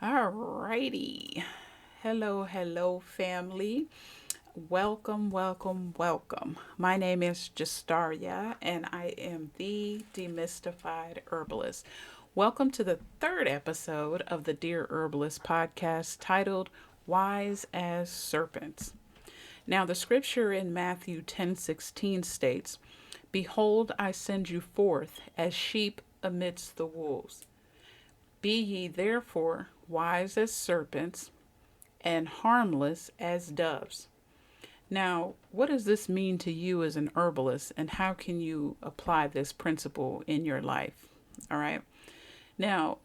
Alrighty. Hello, family. Welcome. My name is Jastaria, and I am the demystified herbalist. Welcome to the third episode of the Dear Herbalist podcast titled Wise as Serpents. Now, the scripture in Matthew 10:16 states, "Behold, I send you forth as sheep amidst the wolves. Be ye therefore wise as serpents and harmless as doves." Now, what does this mean to you as an herbalist, and how can you apply this principle in your life? All right. Now,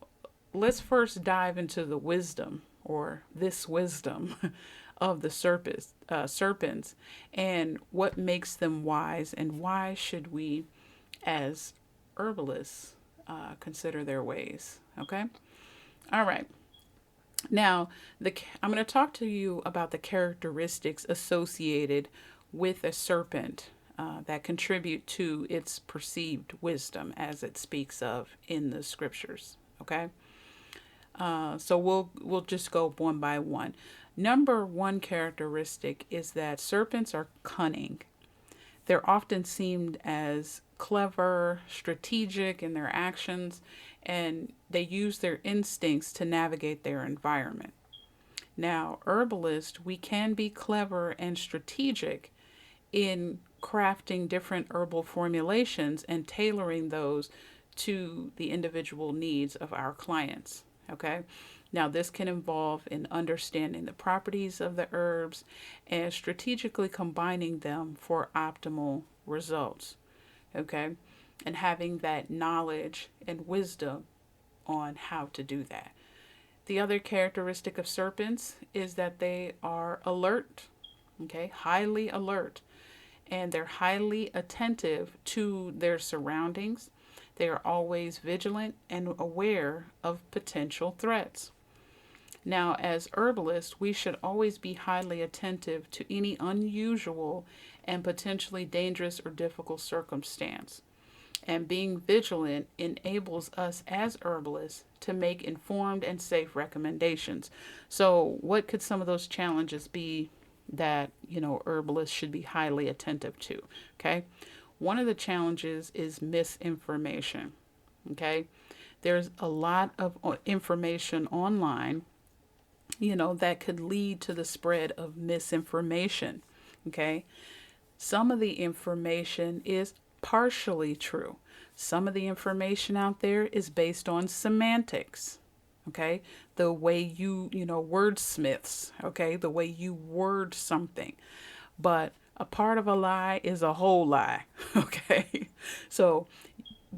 let's first dive into the wisdom or this wisdom of the serpents and what makes them wise, and why should we, as herbalists, consider their ways. Okay. All right. Now, I'm going to talk to you about the characteristics associated with a serpent that contribute to its perceived wisdom as it speaks of in the scriptures. Okay, so we'll just go one by one. Number one characteristic is that serpents are cunning. They're often seen as clever, strategic in their actions, and they use their instincts to navigate their environment. Now, herbalists, we can be clever and strategic in crafting different herbal formulations and tailoring those to the individual needs of our clients. Okay. Now, this can involve in understanding the properties of the herbs and strategically combining them for optimal results. Okay. And having that knowledge and wisdom on how to do that. The other characteristic of serpents is that they are alert, okay, highly alert, and they're highly attentive to their surroundings. They are always vigilant and aware of potential threats. Now, as herbalists, we should always be highly attentive to any unusual and potentially dangerous or difficult circumstance. And being vigilant enables us as herbalists to make informed and safe recommendations. So, what could some of those challenges be that, herbalists should be highly attentive to? Okay. One of the challenges is misinformation. Okay. There's a lot of information online, that could lead to the spread of misinformation. Okay. Some of the information is partially true. Some of the information out there is based on semantics. Okay. The way wordsmiths, okay, the way you word something. But a part of a lie is a whole lie. Okay. So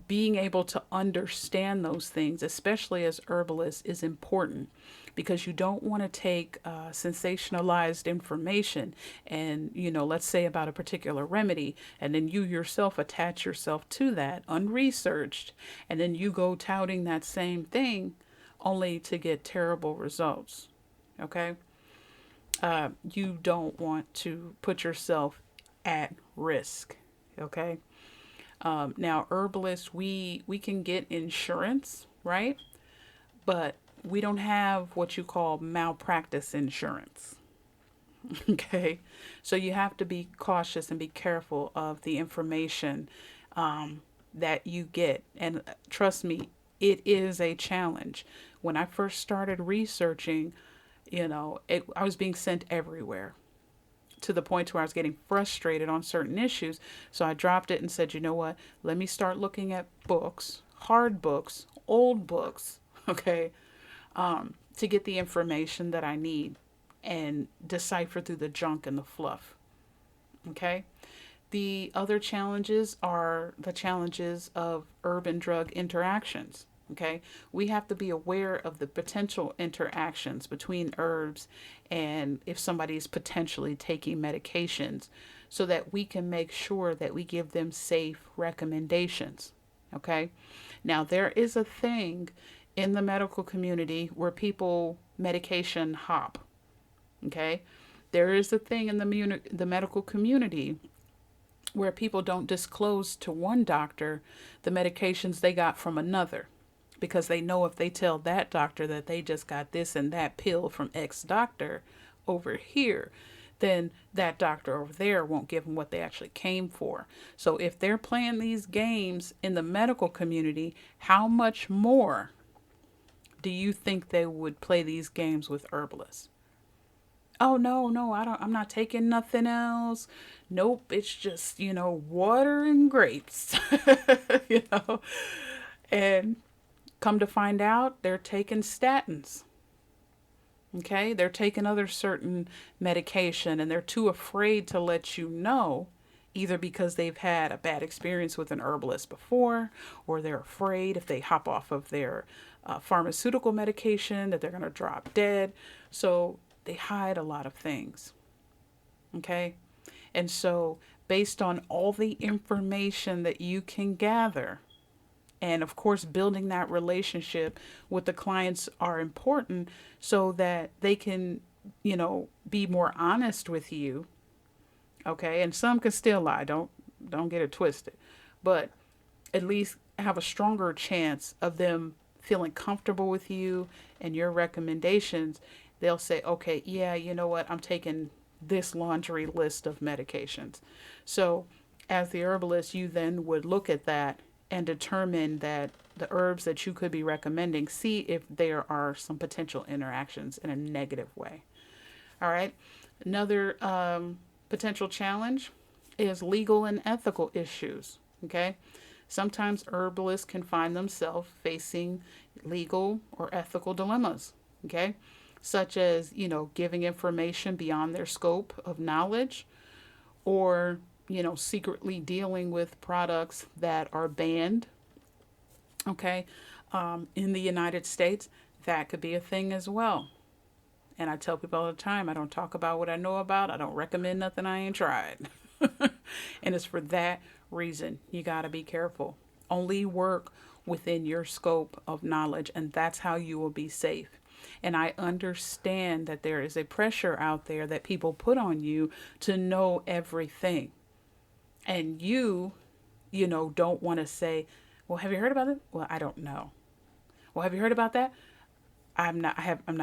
being able to understand those things, especially as herbalists, is important because you don't want to take sensationalized information and, let's say about a particular remedy, and then you yourself attach yourself to that unresearched, and then you go touting that same thing only to get terrible results. Okay? You don't want to put yourself at risk. Okay? Now, herbalists, we can get insurance, right? But we don't have what you call malpractice insurance. Okay, so you have to be cautious and be careful of the information that you get. And trust me, it is a challenge. When I first started researching, I was being sent everywhere to the point where I was getting frustrated on certain issues. So I dropped it and said, you know what? Let me start looking at books, hard books, old books, okay, to get the information that I need and decipher through the junk and the fluff. Okay. The other challenges are the challenges of herb and drug interactions. Okay. We have to be aware of the potential interactions between herbs and if somebody is potentially taking medications so that we can make sure that we give them safe recommendations. Okay. Now, there is a thing in the medical community where people medication hop. Okay. There is a thing in the medical community where people don't disclose to one doctor the medications they got from another. because they know if they tell that doctor that they just got this and that pill from X doctor over here, then that doctor over there won't give them what they actually came for. So if they're playing these games in the medical community, how much more do you think they would play these games with herbalists? Oh no, I'm not taking nothing else. Nope, it's just, water and grapes. you know. And come to find out, they're taking statins. Okay? They're taking other certain medication and they're too afraid to let you know, either because they've had a bad experience with an herbalist before, or they're afraid if they hop off of their pharmaceutical medication that they're going to drop dead. So they hide a lot of things. Okay? And so, based on all the information that you can gather, and of course, building that relationship with the clients are important so that they can, be more honest with you. Okay? And some can still lie. Don't get it twisted. But at least have a stronger chance of them feeling comfortable with you and your recommendations. They'll say, okay, yeah, you know what? I'm taking this laundry list of medications. So as the herbalist, you then would look at that and determine that the herbs that you could be recommending, see if there are some potential interactions in a negative way. All right. Another potential challenge is legal and ethical issues. Okay. Sometimes herbalists can find themselves facing legal or ethical dilemmas. Okay. Such as, giving information beyond their scope of knowledge, or, secretly dealing with products that are banned. Okay. In the United States, that could be a thing as well. And I tell people all the time, I don't talk about what I know about. I don't recommend nothing I ain't tried. And it's for that reason. You got to be careful. Only work within your scope of knowledge, and that's how you will be safe. And I understand that there is a pressure out there that people put on you to know everything. And you don't want to say, well, have you heard about it? Well, I don't know. Well, have you heard about that? I'm not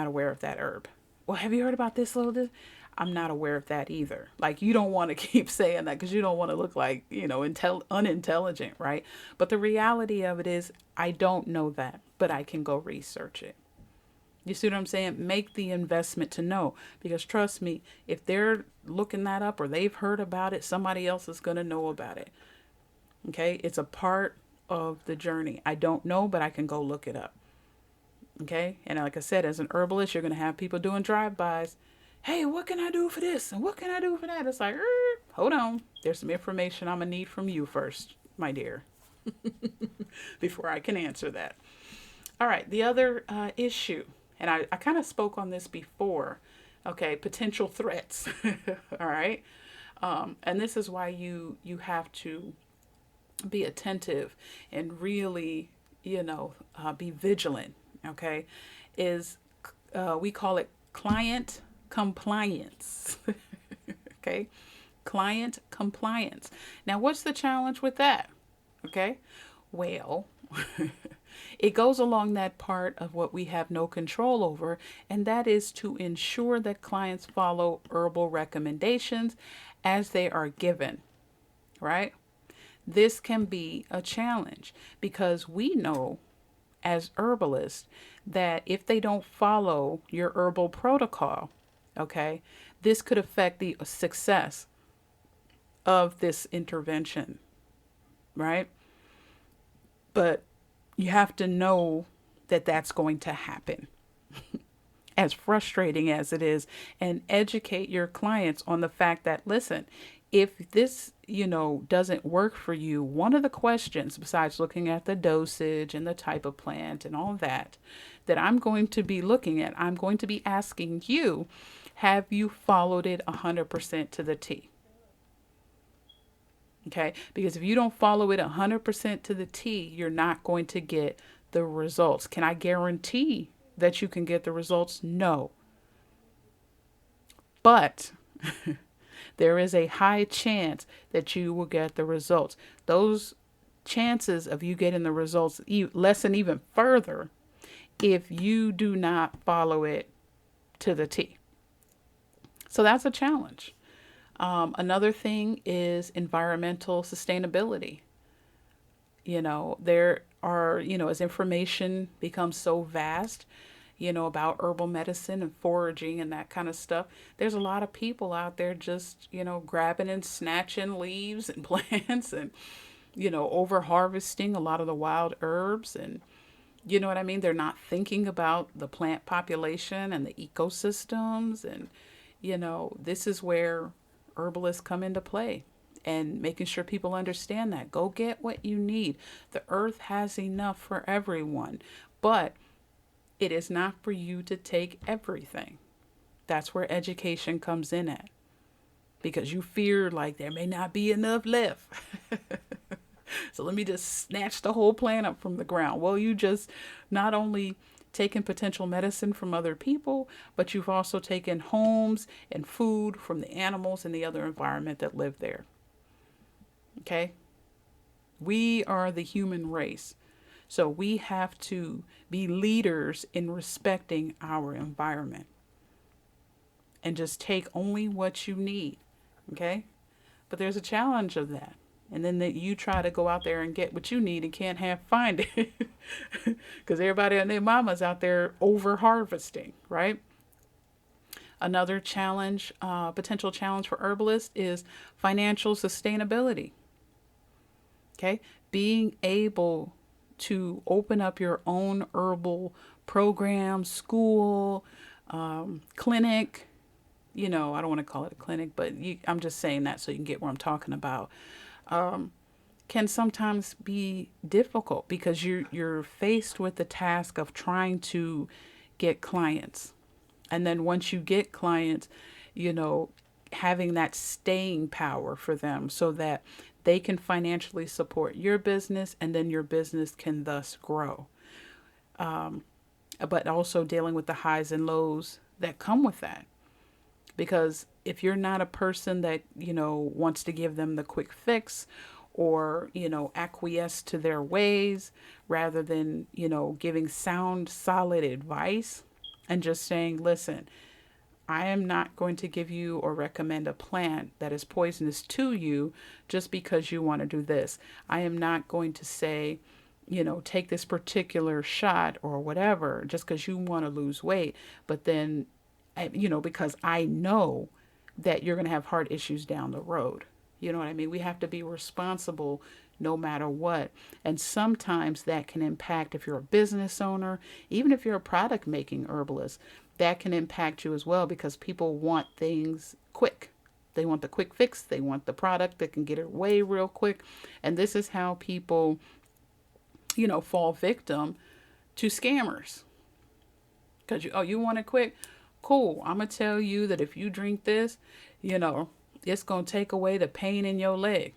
aware of that herb. Well, have you heard about this little this? I'm not aware of that either. Like, you don't want to keep saying that because you don't want to look like, unintelligent, right? But the reality of it is, I don't know that, but I can go research it. You see what I'm saying? Make the investment to know, because trust me, if they're looking that up or they've heard about it, somebody else is going to know about it. Okay? It's a part of the journey. I don't know, but I can go look it up. Okay? And like I said, as an herbalist, you're going to have people doing drive-bys. Hey, what can I do for this? And what can I do for that? It's like, hold on. There's some information I'm going to need from you first, my dear, before I can answer that. All right. The other issue, and I kind of spoke on this before. Okay. Potential threats. All right. And this is why you have to be attentive and really, be vigilant. Okay. We call it client compliance. Okay. Client compliance. Now, what's the challenge with that? Okay. Well, it goes along that part of what we have no control over, and that is to ensure that clients follow herbal recommendations as they are given, right? This can be a challenge because we know as herbalists that if they don't follow your herbal protocol, okay, this could affect the success of this intervention, right? But you have to know that that's going to happen, as frustrating as it is, and educate your clients on the fact that, listen, if this, doesn't work for you, one of the questions, besides looking at the dosage and the type of plant and all that I'm going to be looking at, I'm going to be asking you, have you followed it 100% to the T? Okay, because if you don't follow it 100% to the T, you're not going to get the results. Can I guarantee that you can get the results? No. But there is a high chance that you will get the results. Those chances of you getting the results lessen even further if you do not follow it to the T. So that's a challenge. Another thing is environmental sustainability. There are, as information becomes so vast, about herbal medicine and foraging and that kind of stuff, there's a lot of people out there just, grabbing and snatching leaves and plants and, over harvesting a lot of the wild herbs. And you know what I mean? They're not thinking about the plant population and the ecosystems. And, this is where herbalists come into play, and making sure people understand that. Go get what you need. The earth has enough for everyone, but it is not for you to take everything. That's where education comes in at, because you fear like there may not be enough left. So let me just snatch the whole plant up from the ground. Well, you just not only taken potential medicine from other people, but you've also taken homes and food from the animals and the other environment that live there. Okay? We are the human race. So we have to be leaders in respecting our environment and just take only what you need. Okay? But there's a challenge of that. And then that you try to go out there and get what you need and can't find it. Because everybody and their mama's out there over harvesting, right? Another challenge, potential challenge for herbalists is financial sustainability. Okay? Being able to open up your own herbal program, school, clinic. I don't want to call it a clinic, but I'm just saying that so you can get what I'm talking about. Can sometimes be difficult because you're faced with the task of trying to get clients. And then once you get clients, having that staying power for them so that they can financially support your business, and then your business can thus grow. But also dealing with the highs and lows that come with that. Because if you're not a person that, wants to give them the quick fix or, acquiesce to their ways rather than, giving sound, solid advice and just saying, listen, I am not going to give you or recommend a plant that is poisonous to you just because you want to do this. I am not going to say, take this particular shot or whatever just because you want to lose weight. But then, because I know that you're going to have heart issues down the road. You know what I mean? We have to be responsible no matter what. And sometimes that can impact, if you're a business owner, even if you're a product making herbalist, that can impact you as well, because people want things quick. They want the quick fix. They want the product that can get it away real quick. And this is how people, fall victim to scammers. Because you want it quick? Cool. I'm going to tell you that if you drink this, it's going to take away the pain in your leg.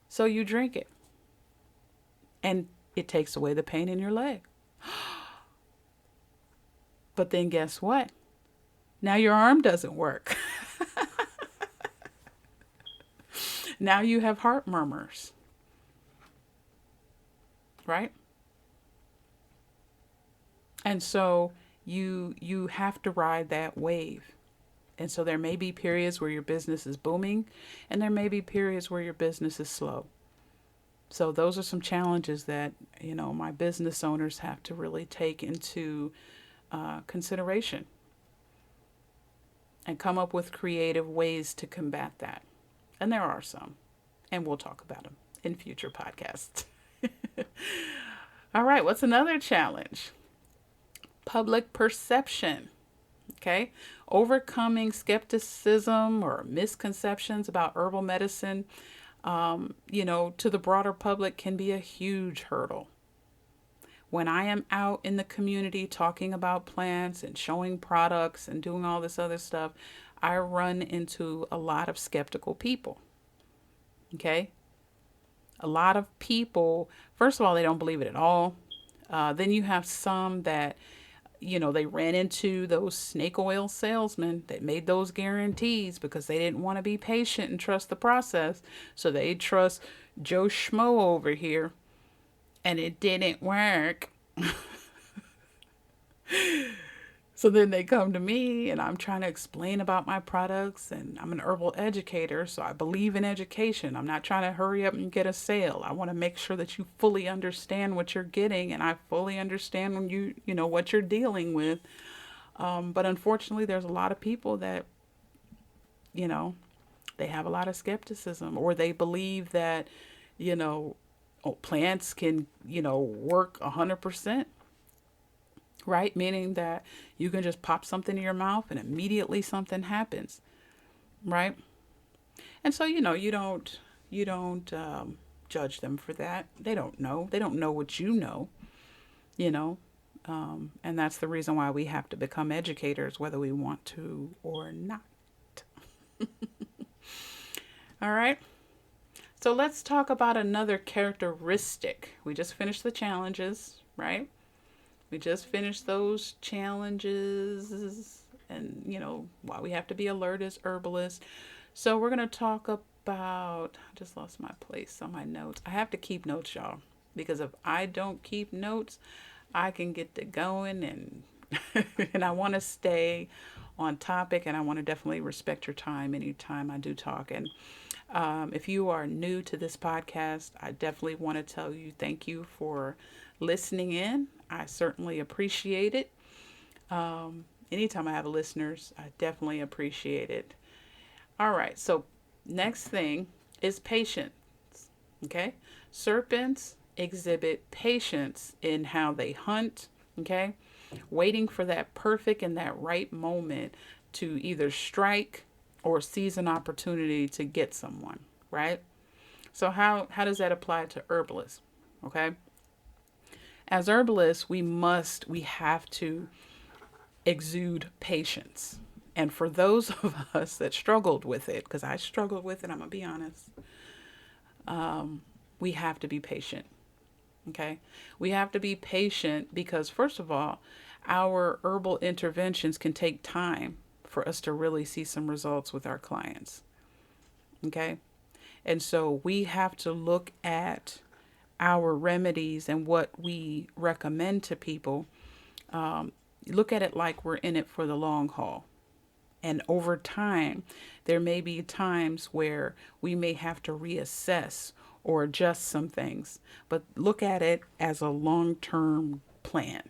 So you drink it. And it takes away the pain in your leg. But then guess what? Now your arm doesn't work. Now you have heart murmurs. Right? And so you have to ride that wave. And so there may be periods where your business is booming, and there may be periods where your business is slow. So those are some challenges that, my business owners have to really take into consideration and come up with creative ways to combat that. And there are some, and we'll talk about them in future podcasts. All right, what's another challenge? Public perception. Okay, overcoming skepticism or misconceptions about herbal medicine, to the broader public can be a huge hurdle. When I am out in the community talking about plants and showing products and doing all this other stuff, I run into a lot of skeptical people. Okay, a lot of people, first of all, they don't believe it at all. Then you have some that, they ran into those snake oil salesmen that made those guarantees because they didn't want to be patient and trust the process. So they trust, Joe Schmo over here and it didn't work. So then they come to me and I'm trying to explain about my products, and I'm an herbal educator, so I believe in education. I'm not trying to hurry up and get a sale. I want to make sure that you fully understand what you're getting, and I fully understand when you know what you're dealing with. But unfortunately, there's a lot of people that, you know, they have a lot of skepticism, or they believe that, you know, plants can, work 100%. Right? Meaning that you can just pop something in your mouth and immediately something happens. Right? And so, you don't judge them for that. They don't know. They don't know what you know, you know. And that's the reason why we have to become educators, whether we want to or not. All right. So let's talk about another characteristic. We just finished the challenges, right? We just finished those challenges and, why we have to be alert as herbalists. So we're going to talk about, I just lost my place on my notes. I have to keep notes, y'all, because if I don't keep notes, I can get to going and and I want to stay on topic, and I want to definitely respect your time anytime I do talk. And if you are new to this podcast, I definitely want to tell you thank you for listening in. I certainly appreciate it. Anytime I have listeners, I definitely appreciate it. All right, so next thing is patience. Okay, serpents exhibit patience in how they hunt. Okay, waiting for that perfect and that right moment to either strike or seize an opportunity to get someone, right? So how does that apply to herbalists? Okay. As herbalists, we have to exude patience. And for those of us that struggled with it, because I struggled with it, I'm going to be honest, we have to be patient. Okay. We have to be patient because, first of all, our herbal interventions can take time for us to really see some results with our clients. Okay. And so we have to look at our remedies and what we recommend to people. Look at it like we're in it for the long haul. And over time, there may be times where we may have to reassess or adjust some things, but look at it as a long-term plan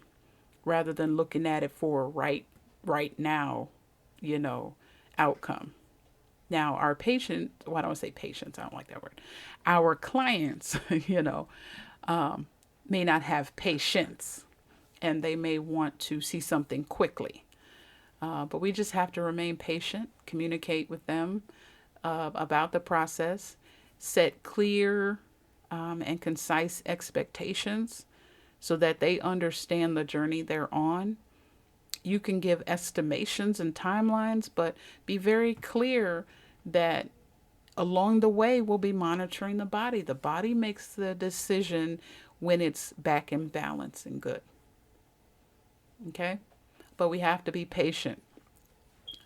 rather than looking at it for right now, outcome. Now, our patient, well, I don't want to say patients, I don't like that word. Our clients, may not have patience and they may want to see something quickly. But we just have to remain patient, communicate with them about the process, set clear and concise expectations so that they understand the journey they're on. You can give estimations and timelines, but be very clear that along the way we'll be monitoring the body. The body makes the decision when it's back in balance and good. Okay? But we have to be patient.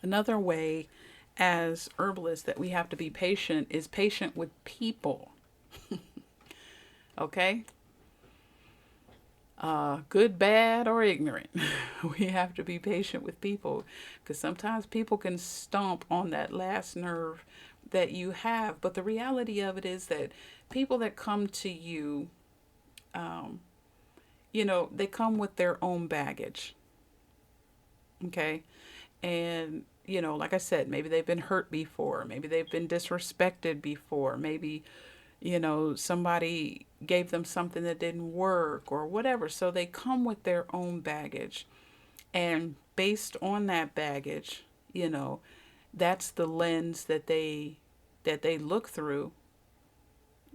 Another way as herbalists that we have to be patient is patient with people. Okay? Good, bad, or ignorant. We have to be patient with people because sometimes people can stomp on that last nerve that you have. But the reality of it is that people that come to you, they come with their own baggage. Okay? And, like I said, maybe they've been hurt before. Maybe they've been disrespected before. Maybe somebody gave them something that didn't work or whatever. So they come with their own baggage. And based on that baggage, that's the lens that they look through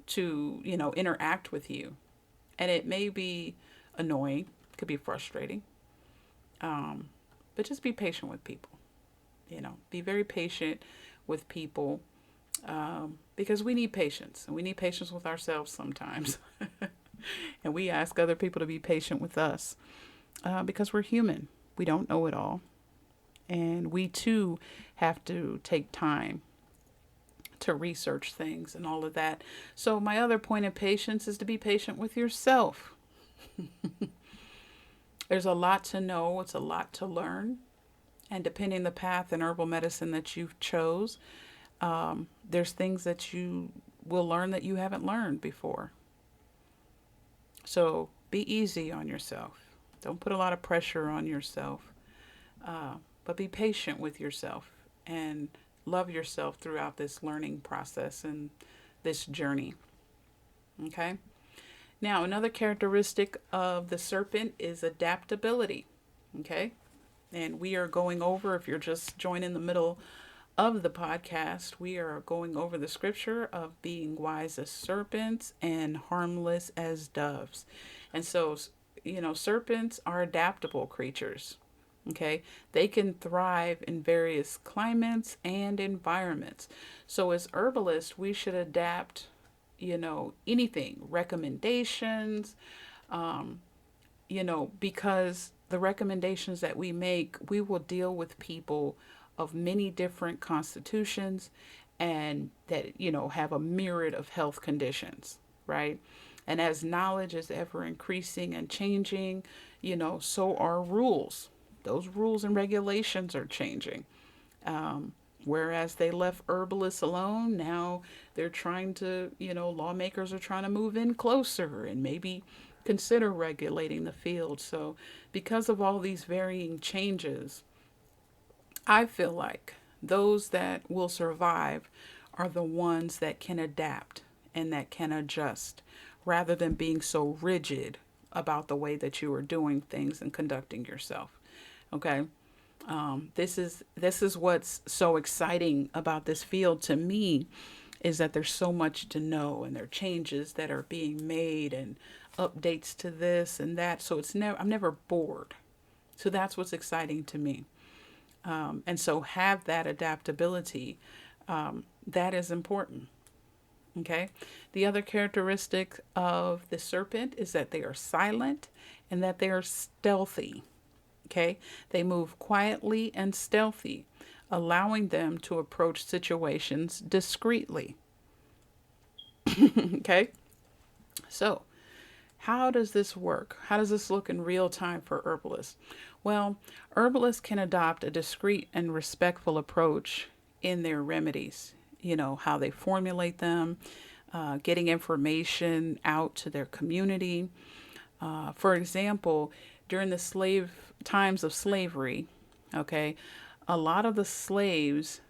to, interact with you. And it may be annoying, could be frustrating. But just be patient with people. Be very patient with people. Because we need patience, and we need patience with ourselves sometimes. And we ask other people to be patient with us because we're human. We don't know it all. And we too have to take time to research things and all of that. So my other point of patience is to be patient with yourself. There's a lot to know. It's a lot to learn. And depending the path in herbal medicine that you've chose, there's things that you will learn that you haven't learned before. So be easy on yourself. Don't put a lot of pressure on yourself. But be patient with yourself and love yourself throughout this learning process and this journey. Okay? Now, another characteristic of the serpent is adaptability. Okay? And we are going over, if you're just joining the middle of the podcast, we are going over the scripture of being wise as serpents and harmless as doves. And so, serpents are adaptable creatures. Okay, they can thrive in various climates and environments. So as herbalists, we should adapt, anything, recommendations, because the recommendations that we make, we will deal with people of many different constitutions and that, have a myriad of health conditions, right? And as knowledge is ever increasing and changing, so are rules. Those rules and regulations are changing. Whereas they left herbalists alone, now they're trying to, lawmakers are trying to move in closer and maybe consider regulating the field. So because of all these varying changes, I feel like those that will survive are the ones that can adapt and that can adjust rather than being so rigid about the way that you are doing things and conducting yourself. Okay. This is what's so exciting about this field to me, is that there's so much to know and there are changes that are being made and updates to this and that. So I'm never bored. So that's what's exciting to me. And so have that adaptability. That is important. Okay. The other characteristic of the serpent is that they are silent and that they are stealthy. Okay. They move quietly and stealthy, allowing them to approach situations discreetly. Okay. So how does this work? How does this look in real time for herbalists? Well, herbalists can adopt a discreet and respectful approach in their remedies. How they formulate them, getting information out to their community. For example, during the times of slavery, okay, a lot of the slaves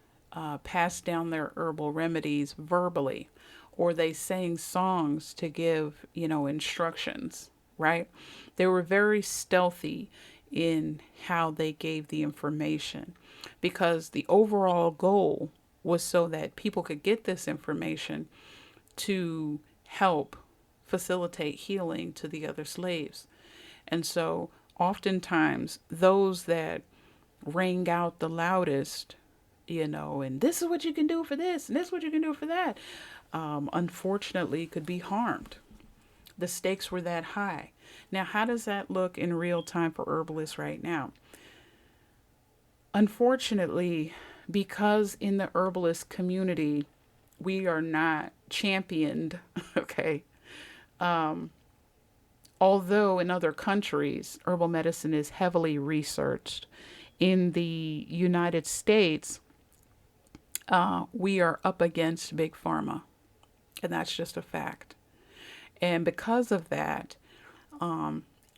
passed down their herbal remedies verbally, or they sang songs to give, instructions, right? They were very stealthy in how they gave the information, because the overall goal was so that people could get this information to help facilitate healing to the other slaves. And so oftentimes those that rang out the loudest, and this is what you can do for this, and this is what you can do for that, unfortunately could be harmed. The stakes were that high. Now, how does that look in real time for herbalists right now? Unfortunately, because in the herbalist community, we are not championed, okay? Although in other countries, herbal medicine is heavily researched, in the United States, we are up against big pharma, and that's just a fact. And because of that,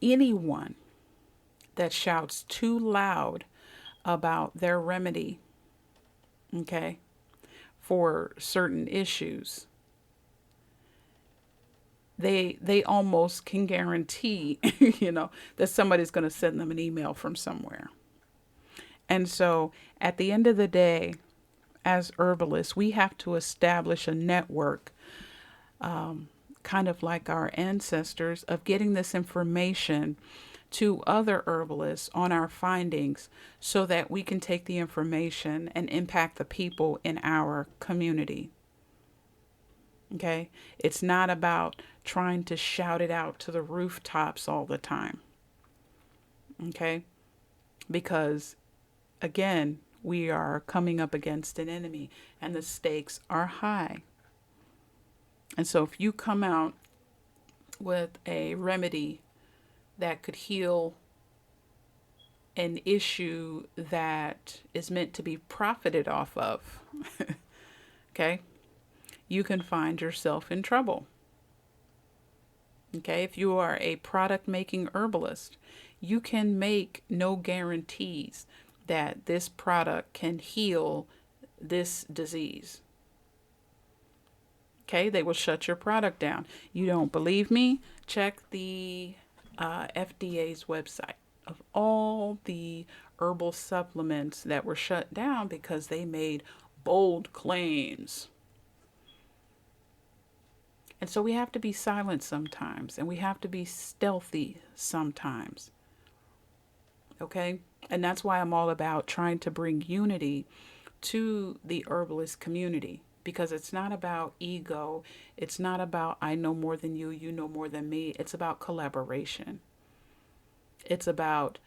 anyone that shouts too loud about their remedy, okay, for certain issues, they almost can guarantee, that somebody's going to send them an email from somewhere. And so at the end of the day, as herbalists, we have to establish a network, kind of like our ancestors, of getting this information to other herbalists on our findings so that we can take the information and impact the people in our community. Okay? It's not about trying to shout it out to the rooftops all the time. Okay? Because, again, we are coming up against an enemy and the stakes are high. And so if you come out with a remedy that could heal an issue that is meant to be profited off of, okay, you can find yourself in trouble. Okay, if you are a product making herbalist, you can make no guarantees that this product can heal this disease. Okay, they will shut your product down. You don't believe me? Check the FDA's website of all the herbal supplements that were shut down because they made bold claims. And so we have to be silent sometimes, and we have to be stealthy sometimes. Okay? And that's why I'm all about trying to bring unity to the herbalist community, because it's not about ego. It's not about I know more than you, you know more than me. It's about collaboration. It's about,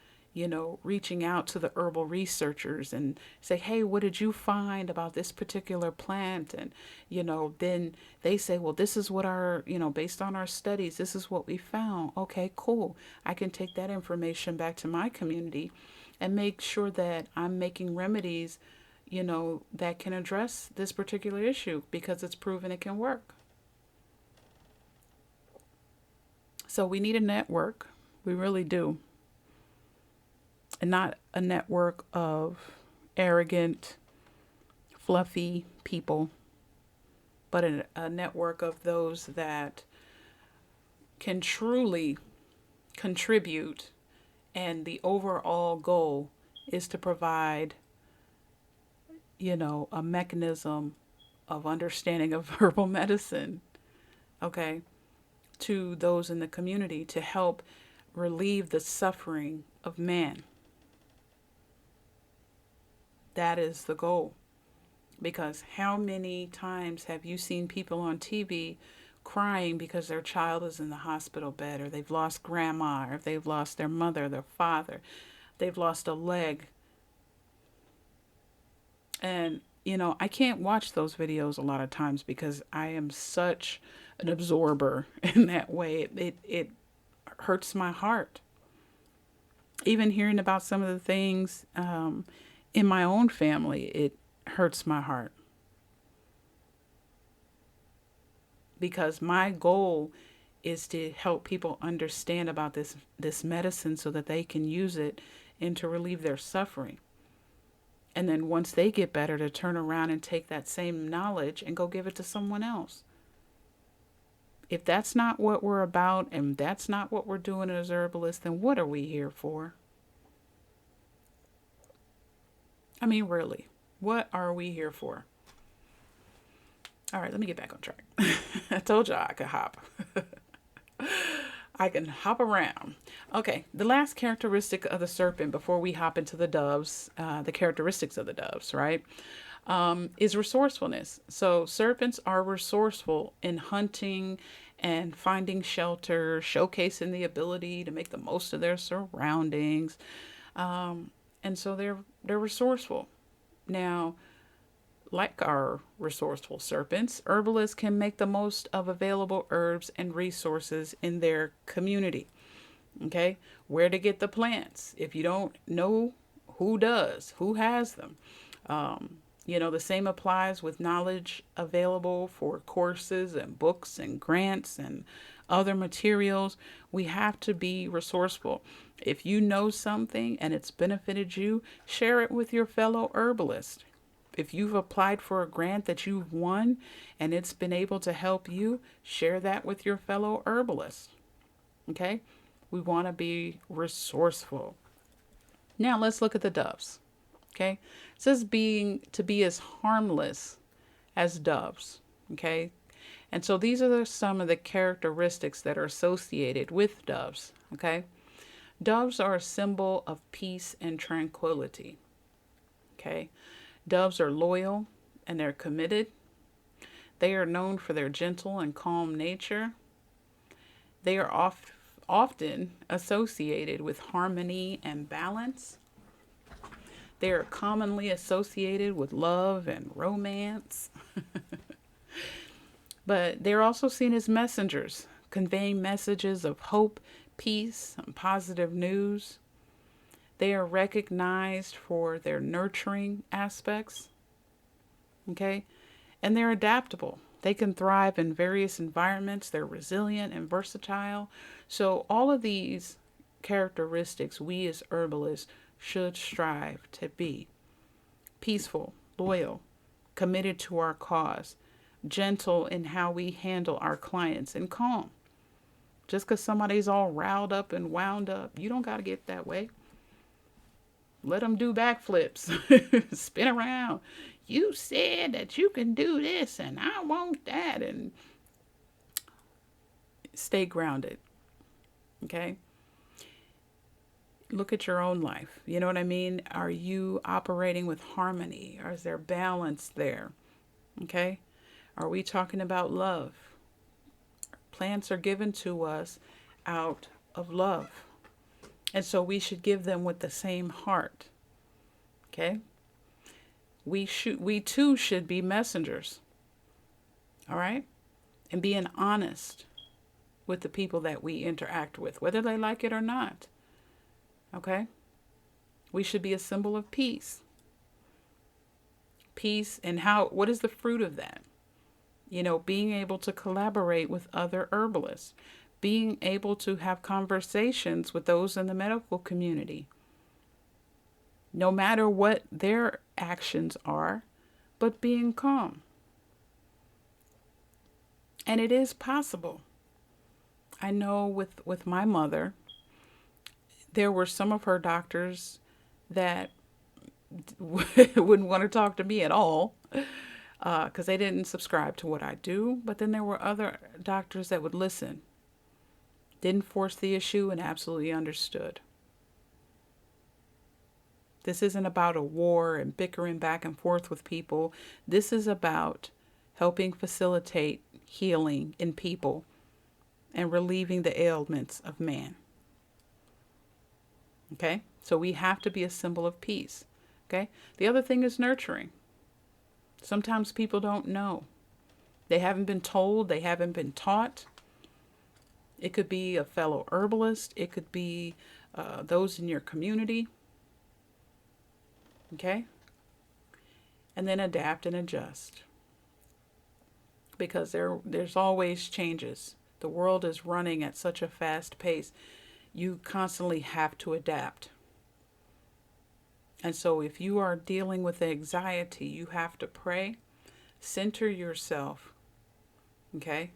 reaching out to the herbal researchers and say, hey, what did you find about this particular plant? And, then they say, well, this is what based on our studies, this is what we found. Okay, cool. I can take that information back to my community and make sure that I'm making remedies, that can address this particular issue because it's proven it can work. So we need a network. We really do. And not a network of arrogant, fluffy people, but a network of those that can truly contribute. And the overall goal is to provide, a mechanism of understanding of herbal medicine, okay, to those in the community to help relieve the suffering of man. That is the goal. Because how many times have you seen people on TV crying because their child is in the hospital bed, or they've lost grandma, or they've lost their mother, their father, they've lost a leg? And, I can't watch those videos a lot of times because I am such an absorber in that way. It hurts my heart. Even hearing about some of the things in my own family, it hurts my heart. Because my goal is to help people understand about this medicine so that they can use it and to relieve their suffering. And then once they get better, to turn around and take that same knowledge and go give it to someone else. If that's not what we're about and that's not what we're doing as herbalists, then what are we here for? I mean, really, what are we here for? All right, let me get back on track. I told y'all I could hop. I can hop around. Okay, the last characteristic of the serpent before we hop into the doves, the characteristics of the doves, right, is resourcefulness. So serpents are resourceful in hunting and finding shelter, showcasing the ability to make the most of their surroundings. And so they're resourceful. Now, like our resourceful serpents, herbalists can make the most of available herbs and resources in their community. Okay, where to get the plants? If you don't know, who does? Who has them? The same applies with knowledge available for courses and books and grants and other materials. We have to be resourceful. If you know something and it's benefited you, share it with your fellow herbalist. If you've applied for a grant that you've won and it's been able to help you, share that with your fellow herbalist. Okay? We want to be resourceful. Now let's look at the doves. Okay? It says to be as harmless as doves. Okay? And so these are some of the characteristics that are associated with doves. Okay? Doves are a symbol of peace and tranquility. Okay? Doves are loyal and they're committed. They are known for their gentle and calm nature. They are often associated with harmony and balance. They are commonly associated with love and romance, but they're also seen as messengers, conveying messages of hope, peace, and positive news. They are recognized for their nurturing aspects, okay? And they're adaptable. They can thrive in various environments. They're resilient and versatile. So all of these characteristics we as herbalists should strive to be: peaceful, loyal, committed to our cause, gentle in how we handle our clients, and calm. Just because somebody's all riled up and wound up, you don't got to get that way. Let them do backflips, spin around. You said that you can do this and I want that, and stay grounded. Okay? Look at your own life. You know what I mean? Are you operating with harmony? Or is there balance there? Okay? Are we talking about love? Plants are given to us out of love. And so we should give them with the same heart. Okay? We too should be messengers. All right? And being honest with the people that we interact with, whether they like it or not. Okay? We should be a symbol of peace. Peace, and what is the fruit of that? You know, being able to collaborate with other herbalists, being able to have conversations with those in the medical community, no matter what their actions are, but being calm. And it is possible. I know with my mother, there were some of her doctors that wouldn't want to talk to me at all, because they didn't subscribe to what I do. But then there were other doctors that would listen, didn't force the issue, and absolutely understood. This isn't about a war and bickering back and forth with people. This is about helping facilitate healing in people and relieving the ailments of man. Okay? So we have to be a symbol of peace. Okay? The other thing is nurturing. Sometimes people don't know. They haven't been told. They haven't been taught. It could be a fellow herbalist. It could be those in your community. Okay? And then adapt and adjust. Because there's always changes. The world is running at such a fast pace. You constantly have to adapt. And so if you are dealing with anxiety, you have to pray, center yourself, okay?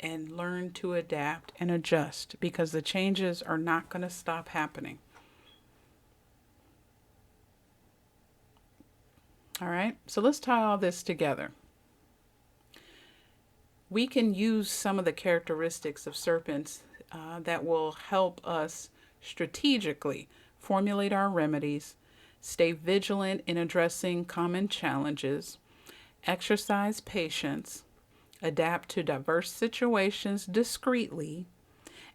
And learn to adapt and adjust, because the changes are not going to stop happening. All right, so let's tie all this together. We can use some of the characteristics of serpents that will help us strategically formulate our remedies, stay vigilant in addressing common challenges, exercise patience, adapt to diverse situations discreetly,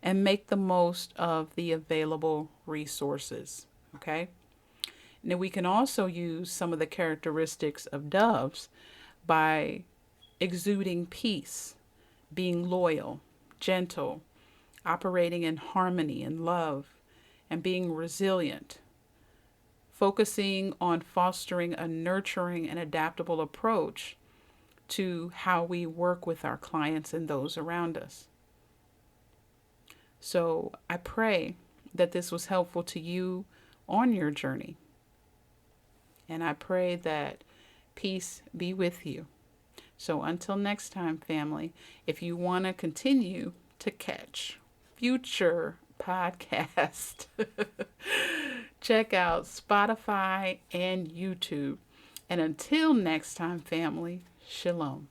and make the most of the available resources. Okay? Now we can also use some of the characteristics of doves by exuding peace, being loyal, gentle, operating in harmony and love, and being resilient, focusing on fostering a nurturing and adaptable approach to how we work with our clients and those around us. So I pray that this was helpful to you on your journey. And I pray that peace be with you. So until next time, family, if you want to continue to catch future podcasts, check out Spotify and YouTube. And until next time, family, shalom.